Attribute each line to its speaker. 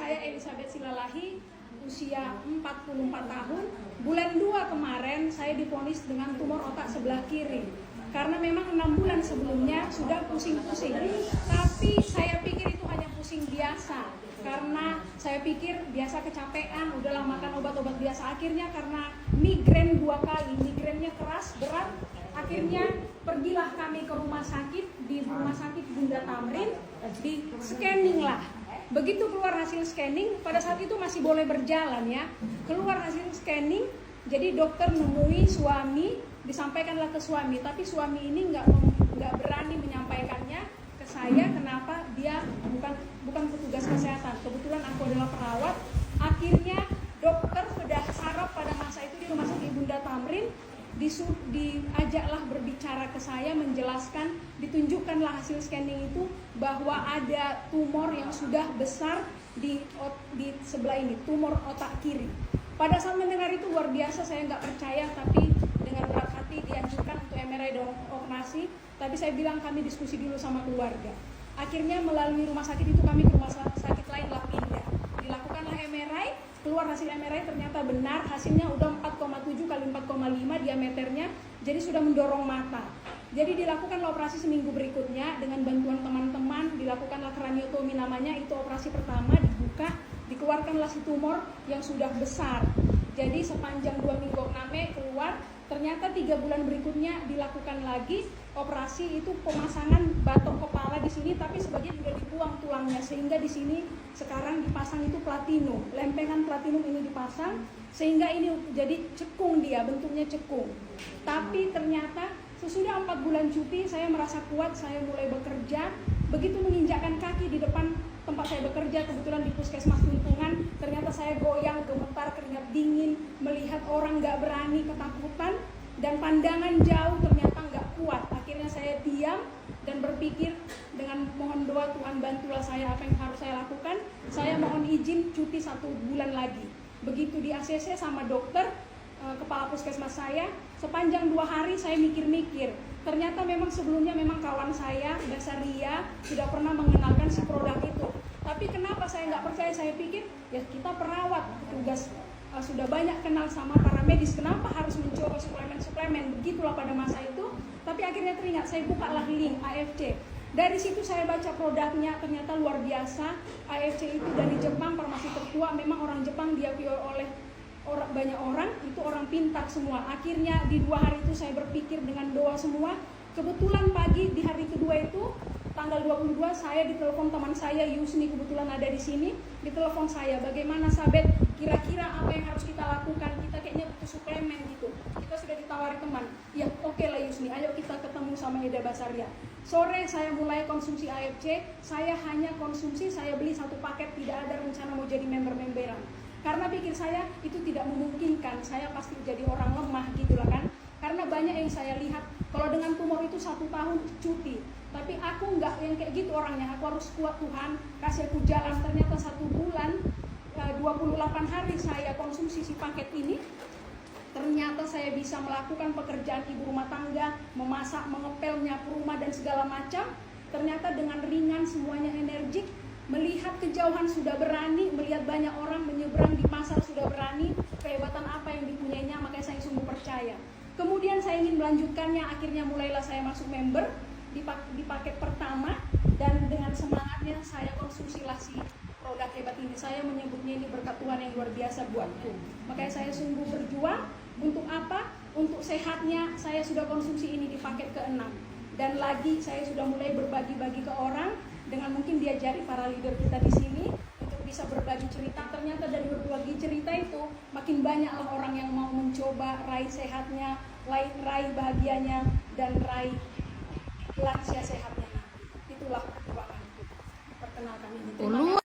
Speaker 1: Saya Elizabeth Silalahi, usia 44 tahun. Bulan 2 kemarin saya divonis dengan tumor otak sebelah kiri. Karena memang 6 bulan sebelumnya sudah pusing-pusing. Tapi saya pikir itu hanya pusing biasa. Karena saya pikir biasa kecapean, udahlah makan obat-obat biasa. Akhirnya karena migrain 2 kali, migrainnya keras, berat. Akhirnya pergilah kami ke rumah sakit, di rumah sakit Bunda Tamrin, di scanning lah. Begitu keluar hasil scanning, pada saat itu masih boleh berjalan ya. Keluar hasil scanning, jadi dokter nemui suami, disampaikanlah ke suami. Tapi suami ini nggak berani menyampaikannya ke saya. Kenapa? Dia bukan petugas kesehatan. Kebetulan aku adalah perawat. Akhirnya dokter sudah saraf pada masa itu di rumah sakit Bunda Tamrin. Diajaklah berbicara ke saya, menjelaskan, ditunjukkanlah hasil scanning itu bahwa ada tumor yang sudah besar di sebelah ini, tumor otak kiri. Pada saat mendengar itu luar biasa, saya nggak percaya, tapi dengan berat hati dianjurkan untuk MRI dan operasi. Tapi saya bilang kami diskusi dulu sama keluarga. Akhirnya melalui rumah sakit itu kami ke rumah sakit lain lah pindah. Dilakukanlah MRI. Keluar hasil MRI ternyata benar, hasilnya udah 4,7 kali 4,5 diameternya, jadi sudah mendorong mata. Jadi dilakukanlah operasi seminggu berikutnya dengan bantuan teman-teman, dilakukanlah kraniotomi namanya, itu operasi pertama, dibuka, dikeluarkanlah si tumor yang sudah besar. Jadi sepanjang 2 minggu keluar, ternyata 3 bulan berikutnya dilakukan lagi operasi, itu pemasangan batok kepala di sini, tapi sebagian sudah dibuang tulangnya, sehingga di sini sekarang dipasang itu platinum, lempengan platinum ini dipasang, sehingga ini jadi cekung, dia bentuknya cekung. Tapi ternyata sesudah 4 bulan cuti saya merasa kuat, saya mulai bekerja. Begitu menginjakkan kaki di depan tempat saya bekerja, kebetulan di puskesmas lingkungan, ternyata saya goyang, gemetar, keringat dingin, melihat orang nggak berani, ketakutan, dan pandangan jauh ternyata nggak kuat. Akhirnya saya diam dan berpikir dengan mohon doa, Tuhan bantulah saya apa yang harus saya lakukan. Saya mohon izin cuti 1 bulan lagi. Begitu di ACC sama dokter, kepala puskesmas saya, sepanjang 2 hari saya mikir-mikir. Ternyata memang sebelumnya memang kawan saya, Basaria, sudah pernah mengenalkan si produk itu. Tapi kenapa saya nggak percaya? Saya pikir ya kita perawat, tugas sudah banyak kenal sama para medis, kenapa harus mencoba suplemen-suplemen? Begitulah pada masa itu. Tapi akhirnya teringat, saya bukalah link AFC. Dari situ saya baca produknya, ternyata luar biasa. AFC itu dari Jepang, farmasi tertua. Memang orang Jepang diakui oleh banyak orang, itu orang pintar semua. Akhirnya di 2 hari itu saya berpikir dengan doa semua. Kebetulan pagi di hari kedua itu, tanggal 22, saya ditelepon teman saya, Yusni, kebetulan ada di sini. Ditelepon saya, bagaimana Sabet, kira-kira apa yang harus kita lakukan? Kita kayaknya butuh suplemen gitu. Kita sudah ditawari teman. Ya oke lah Yusni, ayo kita ketemu sama Eda Basaria. Sore saya mulai konsumsi AFC. Saya hanya konsumsi, saya beli 1 paket, tidak ada rencana mau jadi member-memberan. Karena pikir saya itu tidak memungkinkan, saya pasti jadi orang lemah gitu lah kan. Karena banyak yang saya lihat, kalau dengan tumor itu 1 tahun cuti. Tapi aku nggak yang kayak gitu orangnya, aku harus kuat, Tuhan kasih aku jalan. Ternyata 1 bulan, 28 hari saya konsumsi si paket ini. Ternyata saya bisa melakukan pekerjaan ibu rumah tangga, memasak, mengepel, nyapu rumah dan segala macam. Ternyata dengan ringan, semuanya energik. Melihat kejauhan sudah berani, melihat banyak orang menyeberang di pasar sudah berani, kehebatan apa yang dipunyainya, makanya saya sungguh percaya. Kemudian saya ingin melanjutkannya, akhirnya mulailah saya masuk member di paket pertama, dan dengan semangatnya saya konsumsilah si produk hebat ini. Saya menyebutnya ini berkat Tuhan yang luar biasa buatku. Makanya saya sungguh berjuang, untuk apa? Untuk sehatnya saya sudah konsumsi ini di paket ke-6. Dan lagi saya sudah mulai berbagi-bagi ke orang, dengan mungkin diajari para leader kita di sini untuk bisa berbagi cerita. Ternyata dari berbagi cerita itu makin banyaklah orang yang mau mencoba raih sehatnya, raih bahagianya, dan raih lansia sehatnya. Itulah perjuangan. Perkenalkan ini.